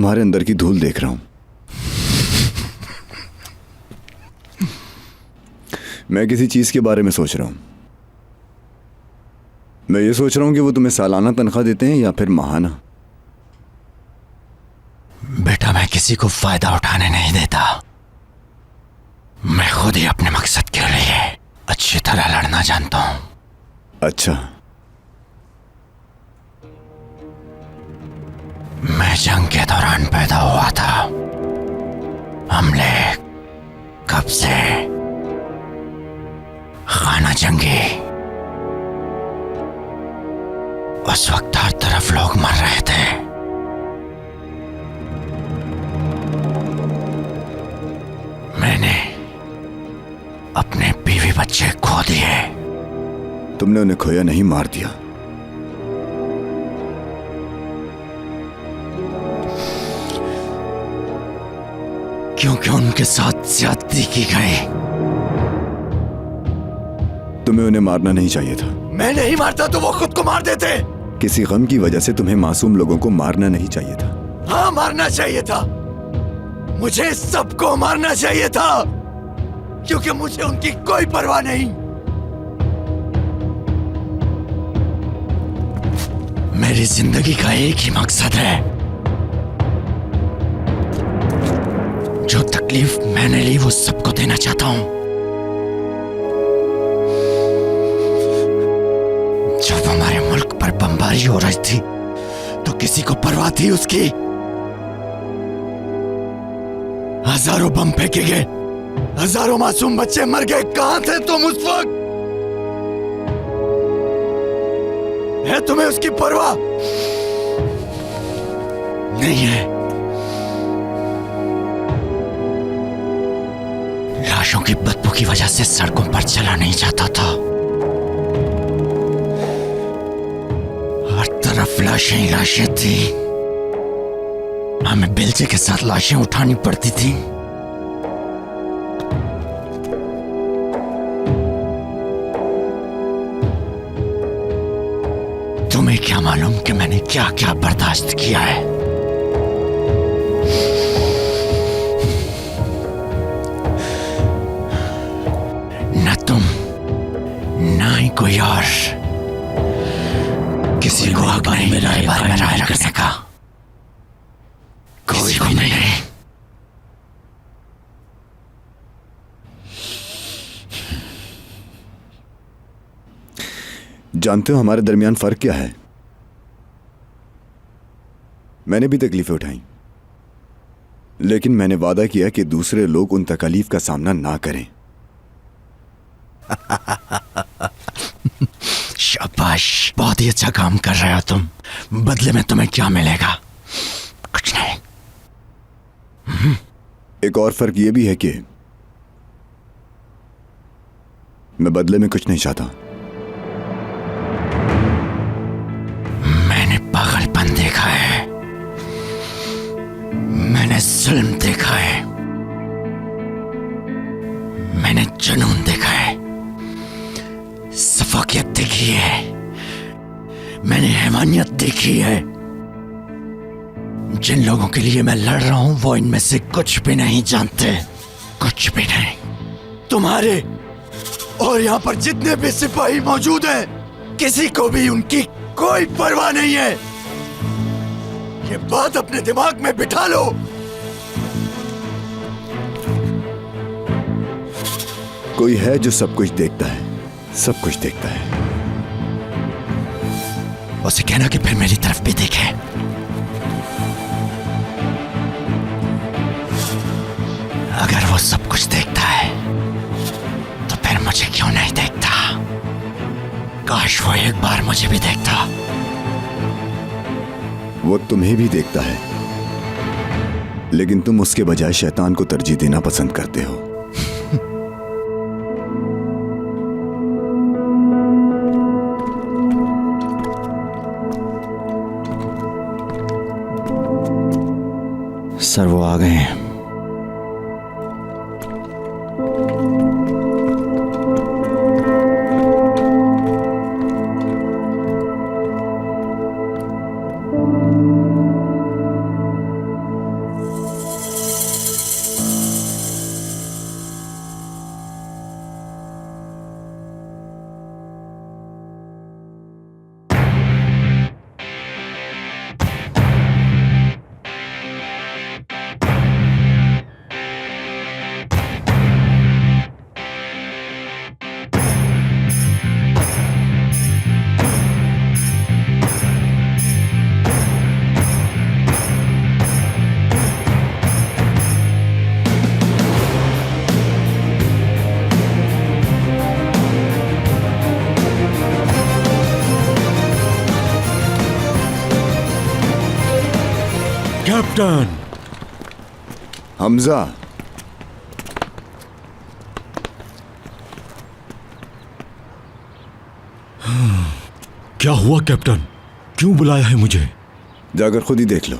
तुम्हारे अंदर की धूल देख रहा हूं। मैं किसी चीज के बारे में सोच रहा हूं। मैं ये सोच रहा हूं कि वो तुम्हें सालाना तनख्वाह देते हैं या फिर माहाना। बेटा, मैं किसी को फायदा उठाने नहीं देता। मैं खुद ही अपने मकसद के लिए अच्छी तरह लड़ना जानता हूं। अच्छा, मैं जंग के दौरान पैदा हुआ था। हमले, कब्जे, खाना जंगी। उस वक्त हर तरफ लोग मर रहे थे। मैंने अपने बीवी बच्चे खो दिए। तुमने उन्हें खोया नहीं, मार दिया। क्योंकि उनके साथ ज्यादती की गई। तुम्हें उन्हें मारना नहीं चाहिए था। मैं नहीं मारता तो वो खुद को मार देते। किसी गम की वजह से तुम्हें मासूम लोगों को मारना नहीं चाहिए था। हाँ, मारना चाहिए था। मुझे सबको मारना चाहिए था, क्योंकि मुझे उनकी कोई परवाह नहीं। मेरी जिंदगी का एक ही मकसद है। जो तकलीफ मैंने ली वो सबको देना चाहता हूं। जब हमारे मुल्क पर बमबारी हो रही थी तो किसी को परवाह थी उसकी? हजारों बम फेंके गए, हजारों मासूम बच्चे मर गए। कहां थे तुम उस वक्त? है तुम्हें उसकी परवाह? नहीं है। लाशों की बदबू की वजह से सड़कों पर चला नहीं जाता था। हर तरफ लाशें ही लाशें थी। हमें बेलचे के साथ लाशें उठानी पड़ती थी। तुम्हें क्या मालूम कि मैंने क्या क्या बर्दाश्त किया है। न तुम, ना ही कोई और किसी को हक नहीं मेरे बारे में राय रखने का। कोई भी नहीं। जानते हो हमारे दरमियान फर्क क्या है? मैंने भी तकलीफें उठाई, लेकिन मैंने वादा किया कि दूसरे लोग उन तकलीफ का सामना ना करें। शाबाश, बहुत ही अच्छा काम कर रहे हो तुम। बदले में तुम्हें क्या मिलेगा? कुछ नहीं। एक और फर्क यह भी है कि मैं बदले में कुछ नहीं चाहता। मैंने पागलपन देखा है, मैंने जुल्म देखा है, मैंने जुनून देखा है, सफाकियत देखी है, मैंने हैवानियत देखी है। जिन लोगों के लिए मैं लड़ रहा हूं वो इनमें से कुछ भी नहीं जानते, कुछ भी नहीं। तुम्हारे और यहां पर जितने भी सिपाही मौजूद हैं, किसी को भी उनकी कोई परवाह नहीं है। ये बात अपने दिमाग में बिठा लो। कोई है जो सब कुछ देखता है, सब कुछ देखता है। उसे कहना कि फिर मेरी तरफ भी देखे। अगर वो सब कुछ देखता है तो फिर मुझे क्यों नहीं देखता? काश वो एक बार मुझे भी देखता। वो तुम्हें भी देखता है, लेकिन तुम उसके बजाय शैतान को तरजीह देना पसंद करते हो। सर, वो आ गए हैं। कैप्टन। हमजा, क्या हुआ कैप्टन? क्यों बुलाया है मुझे? जाकर खुद ही देख लो।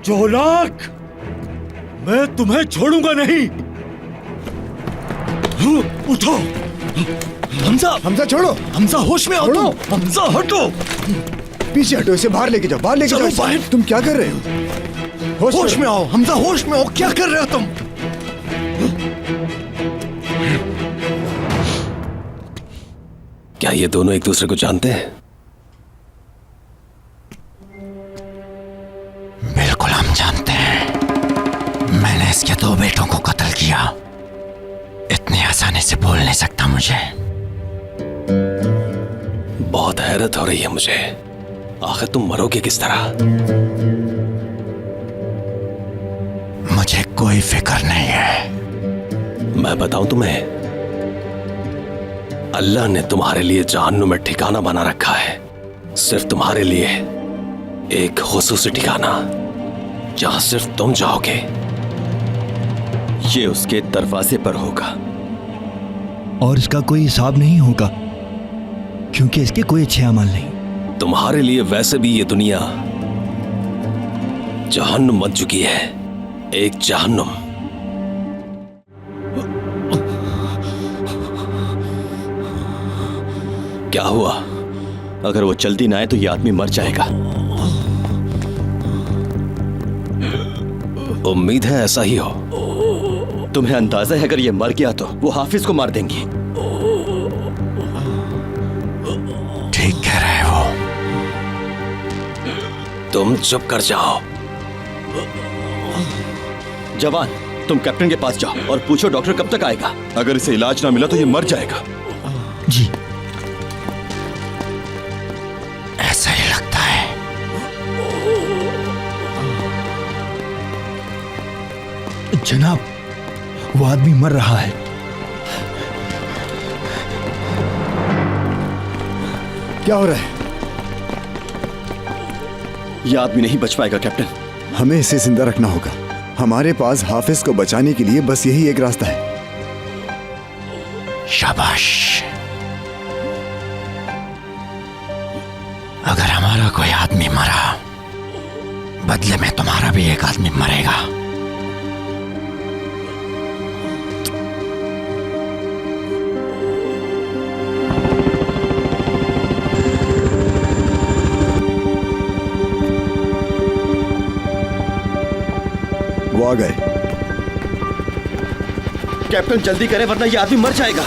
चोलाक, मैं तुम्हें छोड़ूंगा नहीं। उठो। हमजा, हमजा छोड़ो, हमजा होश में आओ तुम। हमजा हटो। पीछे हटो, इसे बाहर लेके जाओ, बाहर लेके चलो जाओ इसे। बाहर। तुम क्या कर रहे हो? होश में आओ हमजा, होश में आओ। क्या कर रहे हो तुम? क्या ये दोनों एक दूसरे को जानते हैं? बिल्कुल हम जानते हैं। मैंने इसके 2 बेटों को कत्ल किया। इतनी आसानी से बोल नहीं सकता मुझे। बहुत हैरत हो रही है मुझे। आखिर तुम मरोगे किस तरह? मुझे कोई फिक्र नहीं है। मैं बताऊं तुम्हें, अल्लाह ने तुम्हारे लिए जहन्नुम में ठिकाना बना रखा है। सिर्फ तुम्हारे लिए एक खुसूसी ठिकाना, जहां सिर्फ तुम जाओगे। ये उसके दरवाजे पर होगा और इसका कोई हिसाब नहीं होगा, क्योंकि इसके कोई अच्छे अमल नहीं। तुम्हारे लिए वैसे भी ये दुनिया जहन्नुम बन चुकी है, एक जहन्नुम। क्या हुआ? अगर वो जल्दी ना आए तो ये आदमी मर जाएगा। उम्मीद है ऐसा ही हो। तुम्हें अंदाजा है अगर ये मर गया तो वो हाफिज को मार देंगी। ठीक कह रहे हो। तुम चुप कर जाओ। जवान, तुम कैप्टन के पास जाओ और पूछो डॉक्टर कब तक आएगा। अगर इसे इलाज ना मिला तो ये मर जाएगा। जी। ऐसा ही लगता है। जनाब, वो आदमी मर रहा है। क्या हो रहा है? ये आदमी नहीं बच पाएगा कैप्टन। हमें इसे जिंदा रखना होगा। हमारे पास हाफिज को बचाने के लिए बस यही एक रास्ता है। शाबाश। अगर हमारा कोई आदमी मरा, बदले में तुम्हारा भी एक आदमी मरेगा। वो आ गए। कैप्टन जल्दी करें वरना ये आदमी मर जाएगा।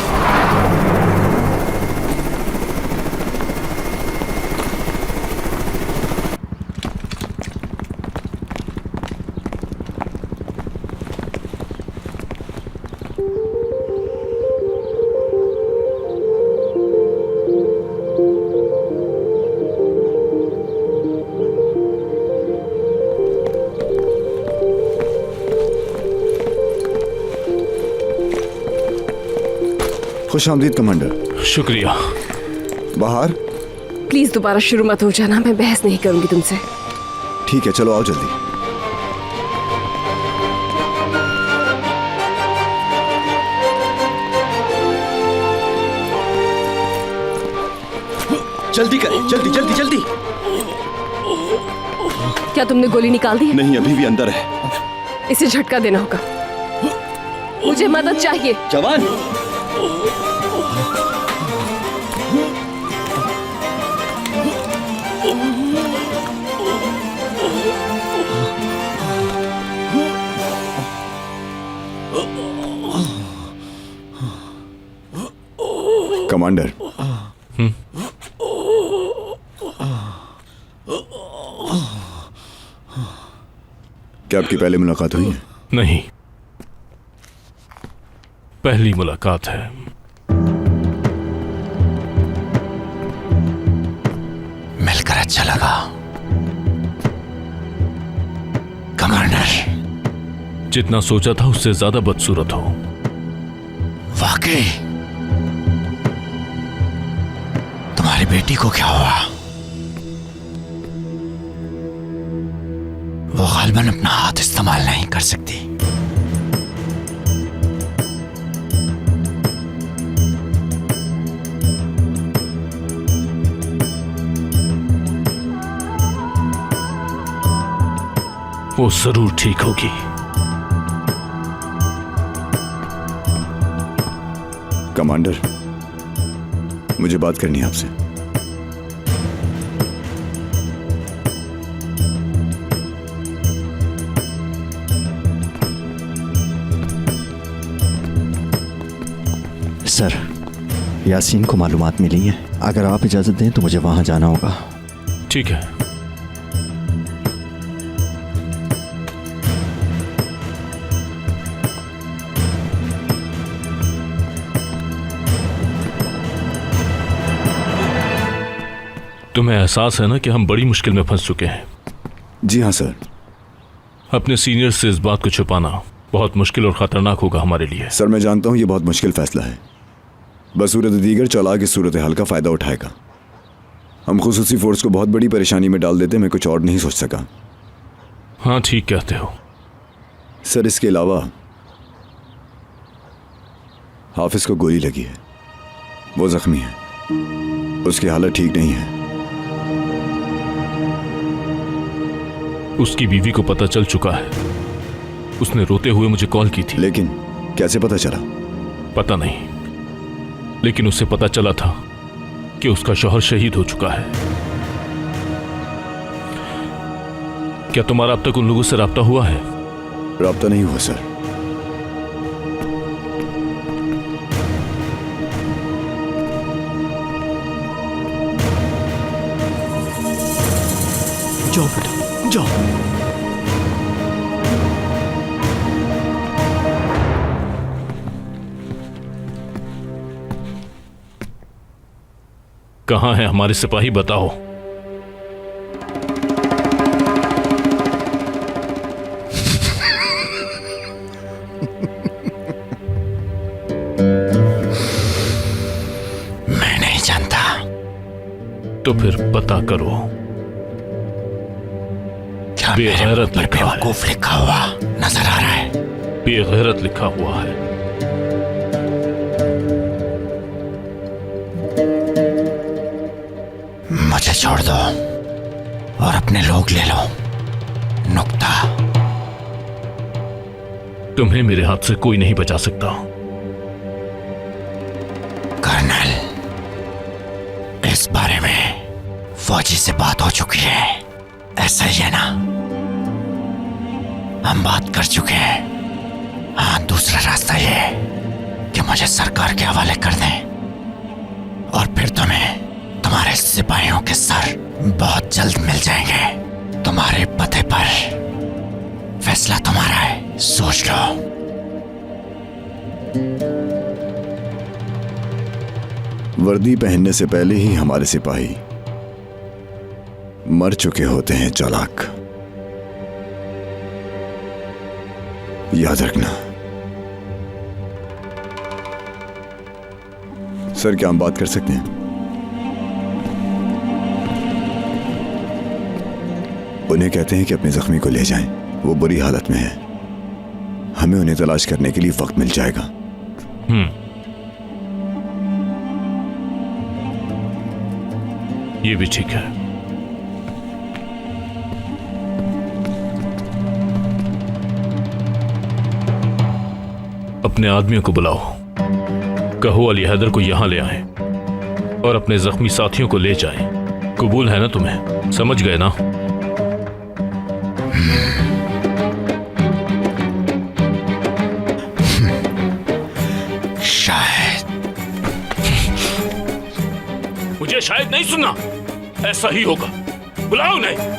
खुश आमदीद कमांडर। शुक्रिया। बाहर। प्लीज दोबारा शुरू मत हो जाना, मैं बहस नहीं करूंगी तुमसे। ठीक है, चलो आओ जल्दी। जल्दी करें, जल्दी जल्दी जल्दी। क्या तुमने गोली निकाल दी है? नहीं, अभी भी अंदर है। इसे झटका देना होगा। मुझे मदद चाहिए। जवान, कमांडर, क्या आपकी पहले मुलाकात हुई है? नहीं, पहली मुलाकात है। मिलकर अच्छा लगा। जितना सोचा था उससे ज्यादा बदसूरत हो। वाकई तुम्हारी बेटी को क्या हुआ? वो गालिबन अपना हाथ इस्तेमाल नहीं कर सकती। वो जरूर ठीक होगी। कमांडर, मुझे बात करनी है आपसे। सर, यासीन को मालूमात मिली है। अगर आप इजाज़त दें तो मुझे वहाँ जाना होगा। ठीक है। तुम्हें एहसास है ना कि हम बड़ी मुश्किल में फंस चुके हैं? जी हाँ सर। अपने सीनियर से इस बात को छुपाना बहुत मुश्किल और खतरनाक होगा हमारे लिए। सर, मैं जानता हूँ ये बहुत मुश्किल फैसला है। बसूरत दीगर चालाक इस सूरत हाल का फ़ायदा उठाएगा। हम खुसूसी फोर्स को बहुत बड़ी परेशानी में डाल देते, मैं कुछ और नहीं सोच सका। हाँ, ठीक कहते हो। सर, इसके अलावा हाफिज को गोली लगी है, वो जख्मी है, उसकी हालत ठीक नहीं है। उसकी बीवी को पता चल चुका है। उसने रोते हुए मुझे कॉल की थी। लेकिन कैसे पता चला? पता नहीं, लेकिन उससे पता चला था कि उसका शौहर शहीद हो चुका है। क्या तुम्हारा अब तक उन लोगों से राब्ता हुआ है? राब्ता नहीं हुआ सर। जाओ बेटा, जाओ। कहां है हमारे सिपाही, बताओ। मैं नहीं जानता। तो फिर पता करो। क्या मेरे बेगैरत ऊपर लिखा है। बेवकूफ लिखा हुआ नजर आ रहा है? बेगैरत लिखा हुआ है। मुझे छोड़ दो और अपने लोग ले लो। नुक्ता। तुम्हें मेरे हाथ से कोई नहीं बचा सकता। कर्नल, इस बारे में फौजी से बात हो चुकी है, ऐसा ही है ना? हम बात कर चुके हैं। हाँ, दूसरा रास्ता ये कि मुझे सरकार के हवाले कर दें और फिर तुम्हें तुम्हारे सिपाहियों के सर बहुत जल्द मिल जाएंगे। तुम्हारे पते पर। फैसला तुम्हारा है, सोच लो। वर्दी पहनने से पहले ही हमारे सिपाही मर चुके होते हैं चालाक, याद रखना। सर, क्या हम बात कर सकते हैं? उन्हें कहते हैं कि अपने जख्मी को ले जाएं, वो बुरी हालत में है। हमें उन्हें तलाश करने के लिए वक्त मिल जाएगा। ये भी ठीक है। अपने आदमियों को बुलाओ, कहो अली हैदर को यहां ले आए और अपने जख्मी साथियों को ले जाएं। कबूल है ना तुम्हें? समझ गए ना? शायद। मुझे शायद नहीं सुनना, ऐसा ही होगा। बुलाओ नहीं।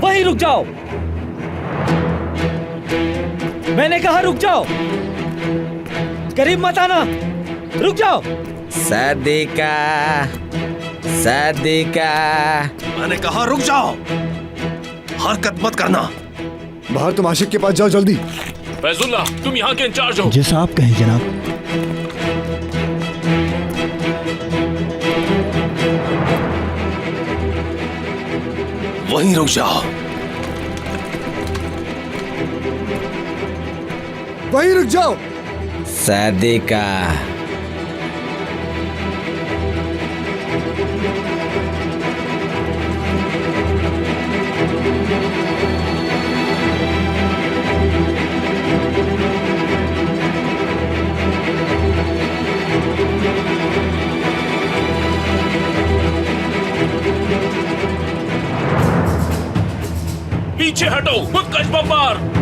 वहीं रुक जाओ। मैंने कहा रुक जाओ, करीब मत आना, रुक जाओ। सदिका, सदिका। मैंने कहा रुक जाओ, हरकत मत करना। बाहर तुम आशिक के पास जाओ जल्दी। फैजुल्ला, तुम यहाँ के इंचार्ज हो। जैसा आप कहें जनाब। वहीं रुक जाओ। वहीं रुक जाओ। सदिका। पीछे हटो, खुद कश बम्बार।